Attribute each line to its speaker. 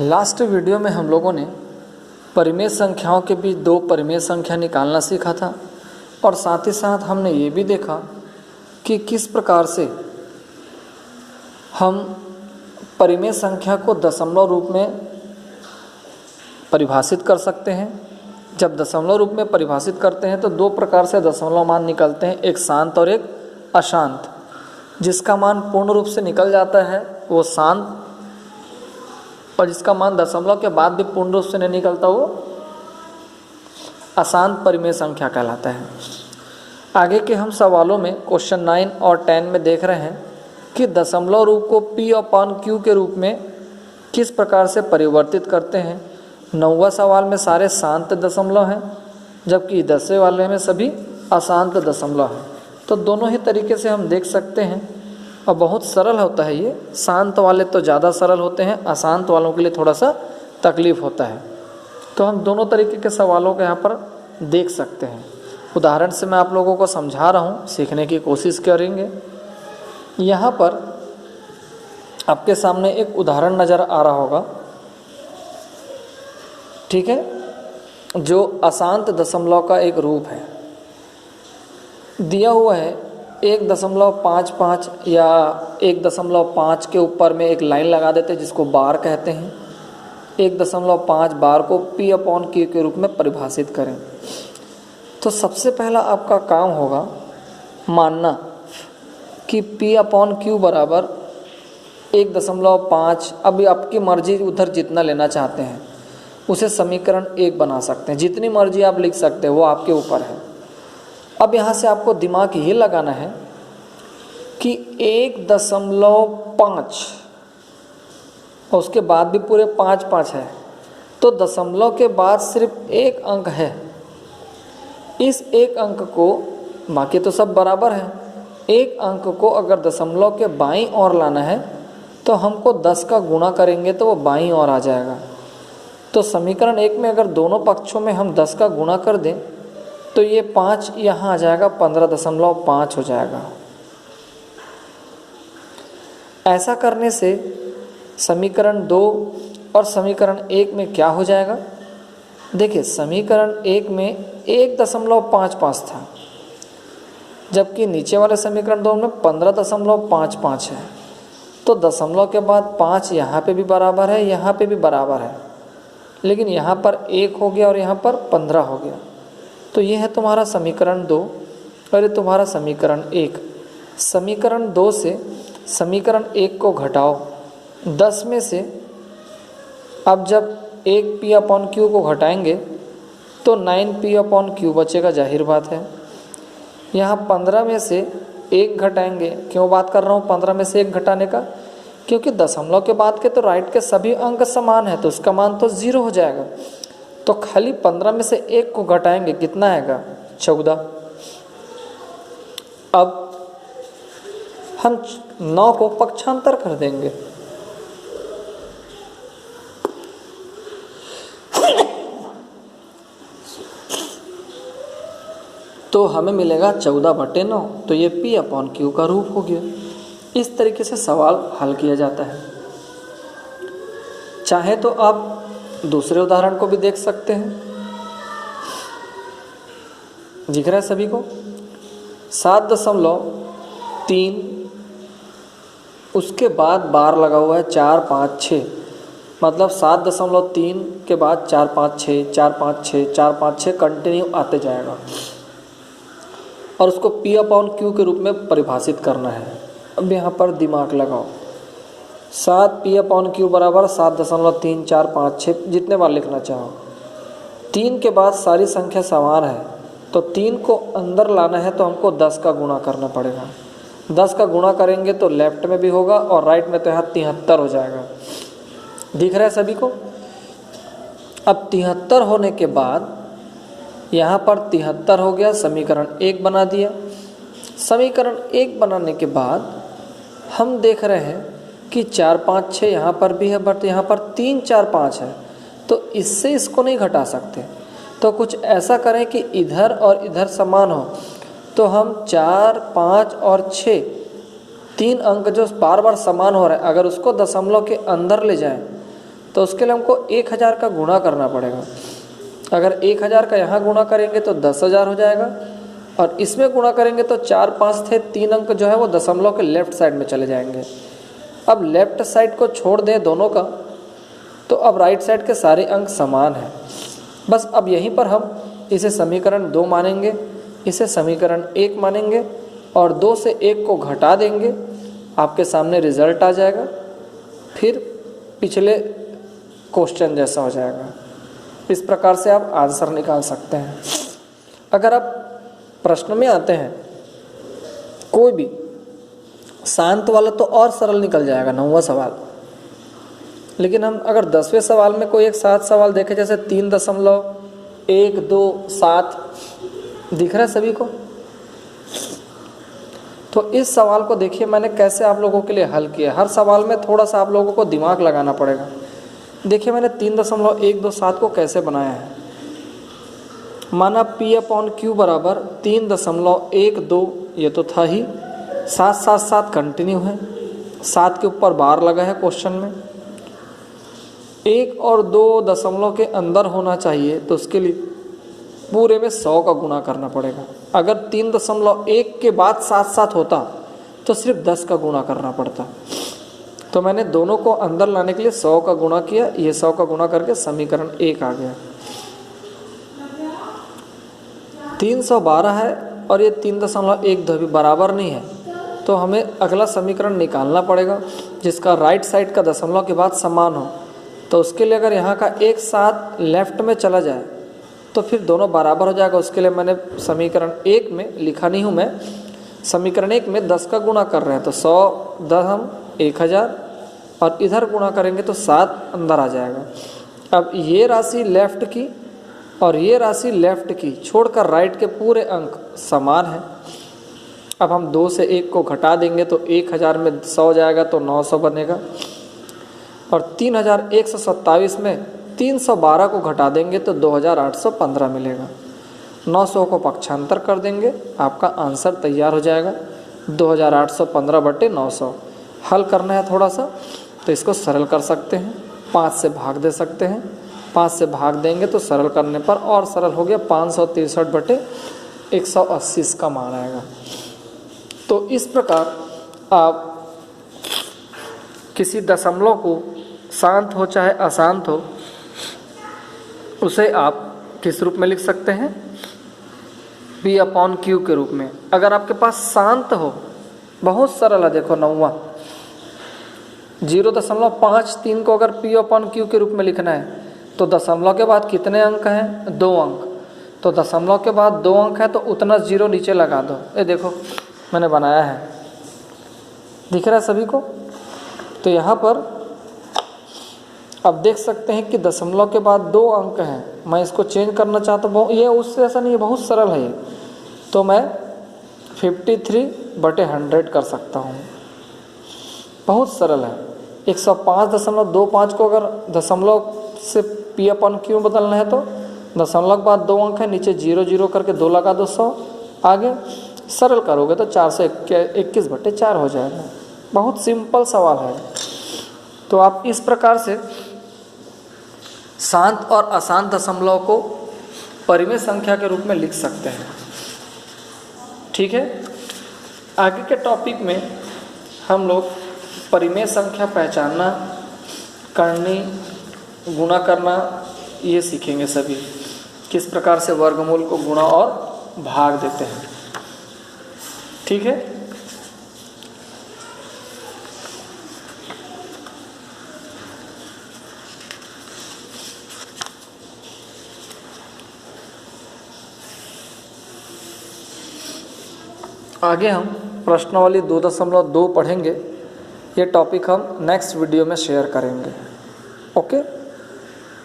Speaker 1: Last video में हम लोगों ने परिमेय संख्याओं के बीच दो परिमेय संख्या निकालना सीखा था और साथ ही साथ हमने ये भी देखा कि किस प्रकार से हम परिमेय संख्या को दशमलव रूप में परिभाषित कर सकते हैं। जब दशमलव रूप में परिभाषित करते हैं तो दो प्रकार से दशमलव मान निकलते हैं, एक शांत और एक अशांत। जिसका मान पूर्ण रूप से निकल जाता है वो शांत, और जिसका मान दशमलव के बाद भी पूर्ण रूप से नहीं निकलता वो अशांत परिमेय संख्या कहलाता है। आगे के हम सवालों में क्वेश्चन 9 और 10 में देख रहे हैं कि दशमलव रूप को P/Q के रूप में किस प्रकार से परिवर्तित करते हैं। 9वां सवाल में सारे शांत दशमलव हैं, जबकि 10वें वाले में सभी अशांत दशमलव हैं। तो दोनों ही तरीके से हम देख सकते हैं और बहुत सरल होता है ये। शांत वाले तो ज़्यादा सरल होते हैं, अशांत वालों के लिए थोड़ा सा तकलीफ होता है। तो हम दोनों तरीके के सवालों को यहाँ पर देख सकते हैं। उदाहरण से मैं आप लोगों को समझा रहा हूँ, सीखने की कोशिश करेंगे। यहाँ पर आपके सामने एक उदाहरण नज़र आ रहा होगा, ठीक है, जो अशांत दशमलव का एक रूप है। दिया हुआ है 1.55 या 1.5 के ऊपर में एक लाइन लगा देते हैं जिसको बार कहते हैं। 1.5 बार को P/Q के रूप में परिभाषित करें। तो सबसे पहला आपका काम होगा मानना कि P/Q बराबर 1.5। अभी आपकी मर्जी, उधर जितना लेना चाहते हैं उसे समीकरण 1 बना सकते हैं। जितनी मर्जी आप लिख सकते हैं, वो आपके ऊपर है। अब यहाँ से आपको दिमाग ये लगाना है कि 1.5 और उसके बाद भी पूरे 5 है, तो दशमलव के बाद सिर्फ एक अंक है। इस एक अंक को, बाकी तो सब बराबर है, एक अंक को अगर दशमलव के बाईं ओर लाना है तो हमको 10 का गुणा करेंगे तो वो बाईं ओर आ जाएगा। तो समीकरण 1 में अगर दोनों पक्षों में हम 10 का गुणा कर दें तो ये 5 यहाँ आ जाएगा, 15.5 हो जाएगा। ऐसा करने से समीकरण 2 और समीकरण 1 में क्या हो जाएगा। देखिए, समीकरण 1 में 1.55 था, जबकि नीचे वाले समीकरण 2 में 15.55 है। तो दशमलव के बाद 5 यहाँ पे भी बराबर है, यहाँ पे भी बराबर है, लेकिन यहाँ पर 1 हो गया और यहाँ पर 15 हो गया। तो ये है तुम्हारा समीकरण 2 और ये तुम्हारा समीकरण 1। समीकरण 2 से समीकरण 1 को घटाओ 10 में से। अब जब 1 P/Q को घटाएंगे तो 9 P/Q बचेगा, जाहिर बात है। यहाँ 15 में से 1 घटाएंगे। क्यों बात कर रहा हूँ 15 में से 1 घटाने का? क्योंकि दशमलव के बाद के तो राइट के सभी अंक समान है, तो उसका मान तो 0 हो जाएगा। तो खाली 15 में से 1 को घटाएंगे, कितना आएगा? 14। अब हम 9 को पक्षांतर कर देंगे, तो हमें मिलेगा 14/9। तो ये P/Q का रूप हो गया। इस तरीके से सवाल हल किया जाता है। चाहे तो आप दूसरे उदाहरण को भी देख सकते हैं। दिख रहा है सभी को? 7.3, उसके बाद बार लगा हुआ है 4, 5, 6, मतलब 7.3 के बाद 4, 5, 6, 4, 5, 6, 4, 5, 6 कंटिन्यू आते जाएगा और उसको P/Q के रूप में परिभाषित करना है। अब यहाँ पर दिमाग लगाओ। 7 P/Q बराबर 7.3, 4, 5, 6, जितने बार लिखना चाहो। 3 के बाद सारी संख्या समान है, तो 3 को अंदर लाना है तो हमको 10 का गुणा करना पड़ेगा। 10 का गुणा करेंगे तो लेफ्ट में भी होगा और राइट में तो यहाँ 73 हो जाएगा। दिख रहा है सभी को? अब 73 होने के बाद यहाँ पर 73 हो गया, समीकरण 1 बना दिया। समीकरण 1 बनाने के बाद हम देख रहे हैं कि 4, 5, 6 यहाँ पर भी है, बट यहाँ पर 3, 4, 5 है, तो इससे इसको नहीं घटा सकते। तो कुछ ऐसा करें कि इधर और इधर समान हो। तो हम 4, 5 और 6, 3 अंक जो बार बार समान हो रहा है, अगर उसको दशमलव के अंदर ले जाएं तो उसके लिए हमको 1000 का गुणा करना पड़ेगा। अगर 1000 का यहाँ गुणा करेंगे तो 10,000 हो जाएगा, और इसमें गुणा करेंगे तो 4 5 थे, 3 अंक जो है वो दशमलव के लेफ्ट साइड में चले जाएंगे। अब लेफ्ट साइड को छोड़ दें दोनों का, तो अब राइट साइड के सारे अंक समान हैं। बस अब यहीं पर हम इसे समीकरण 2 मानेंगे, इसे समीकरण 1 मानेंगे, और 2 से 1 को घटा देंगे, आपके सामने रिजल्ट आ जाएगा। फिर पिछले क्वेश्चन जैसा हो जाएगा। इस प्रकार से आप आंसर निकाल सकते हैं। अगर आप प्रश्न में आते हैं कोई भी शांत वाला तो और सरल निकल जाएगा, 9वां सवाल। लेकिन हम अगर 10वें सवाल में कोई एक 7 सवाल देखें, जैसे 3.127 दिख रहा है सभी को, तो इस सवाल को देखिए मैंने कैसे आप लोगों के लिए हल किया। हर सवाल में थोड़ा सा आप लोगों को दिमाग लगाना पड़ेगा। देखिए मैंने 3.127 को कैसे बनाया है। माना P/Q बराबर 3.12, ये तो था ही, 7 7 7 कंटिन्यू है, 7 के ऊपर बार लगा है क्वेश्चन में। 1 और 2 दशमलव के अंदर होना चाहिए, तो उसके लिए पूरे में 100 का गुणा करना पड़ेगा। अगर 3.1 के बाद 7 7 होता तो सिर्फ 10 का गुणा करना पड़ता। तो मैंने दोनों को अंदर लाने के लिए 100 का गुणा किया, ये 100 का गुणा करके समीकरण 1 आ गया। 312 है और ये 3.12 भी बराबर नहीं है, तो हमें अगला समीकरण निकालना पड़ेगा जिसका राइट साइड का दशमलव के बाद समान हो। तो उसके लिए अगर यहाँ का एक साथ लेफ्ट में चला जाए तो फिर दोनों बराबर हो जाएगा। उसके लिए मैंने समीकरण 1 में लिखा नहीं हूँ, मैं समीकरण 1 में 10 का गुणा कर रहे हैं, तो 100 10 हम 1000, और इधर गुणा करेंगे तो 7 अंदर आ जाएगा। अब ये राशि लेफ्ट की और ये राशि लेफ्ट की छोड़कर राइट के पूरे अंक समान है। अब हम 2 से 1 को घटा देंगे तो 1000 में 100 जाएगा तो 900 बनेगा, और 3127 में 312 को घटा देंगे तो 2815 मिलेगा। 900 को पक्षांतर कर देंगे, आपका आंसर तैयार हो जाएगा 2815/900। हल करना है थोड़ा सा तो इसको सरल कर सकते हैं, 5 से भाग दे सकते हैं। 5 से भाग देंगे तो सरल करने पर और सरल हो गया, 563/180 इसका मान आएगा। तो इस प्रकार आप किसी दशमलव को शांत हो चाहे अशांत हो, उसे आप किस रूप में लिख सकते हैं? P/Q के रूप में। अगर आपके पास शांत हो, बहुत सरल है, देखो 9वां 0.53 को अगर P/Q के रूप में लिखना है तो दशमलव के बाद कितने अंक हैं? 2 अंक। तो दशमलव के बाद 2 अंक है तो उतना 0 नीचे लगा दो। ये देखो मैंने बनाया है, दिख रहा है सभी को? तो यहाँ पर अब देख सकते हैं कि दशमलव के बाद 2 अंक हैं। मैं इसको चेंज करना चाहता हूँ, ये उससे ऐसा नहीं है, बहुत सरल है ये। तो मैं 53/100 कर सकता हूँ, बहुत सरल है। 105.25 को अगर दशमलव से P/Q बदलना है तो दशमलव के बाद 2 अंक है, नीचे 0 0 करके 2 लगा दो, 100 आगे सरल करोगे तो 421/4 हो जाएगा। बहुत सिंपल सवाल है। तो आप इस प्रकार से शांत और अशांत दशमलव को परिमेय संख्या के रूप में लिख सकते हैं। ठीक है, आगे के टॉपिक में हम लोग परिमेय संख्या पहचानना, करनी, गुणा करना, ये सीखेंगे सभी, किस प्रकार से वर्गमूल को गुणा और भाग देते हैं। ठीक है, आगे हम प्रश्नावली 2.2 पढ़ेंगे। ये टॉपिक हम नेक्स्ट वीडियो में शेयर करेंगे। ओके।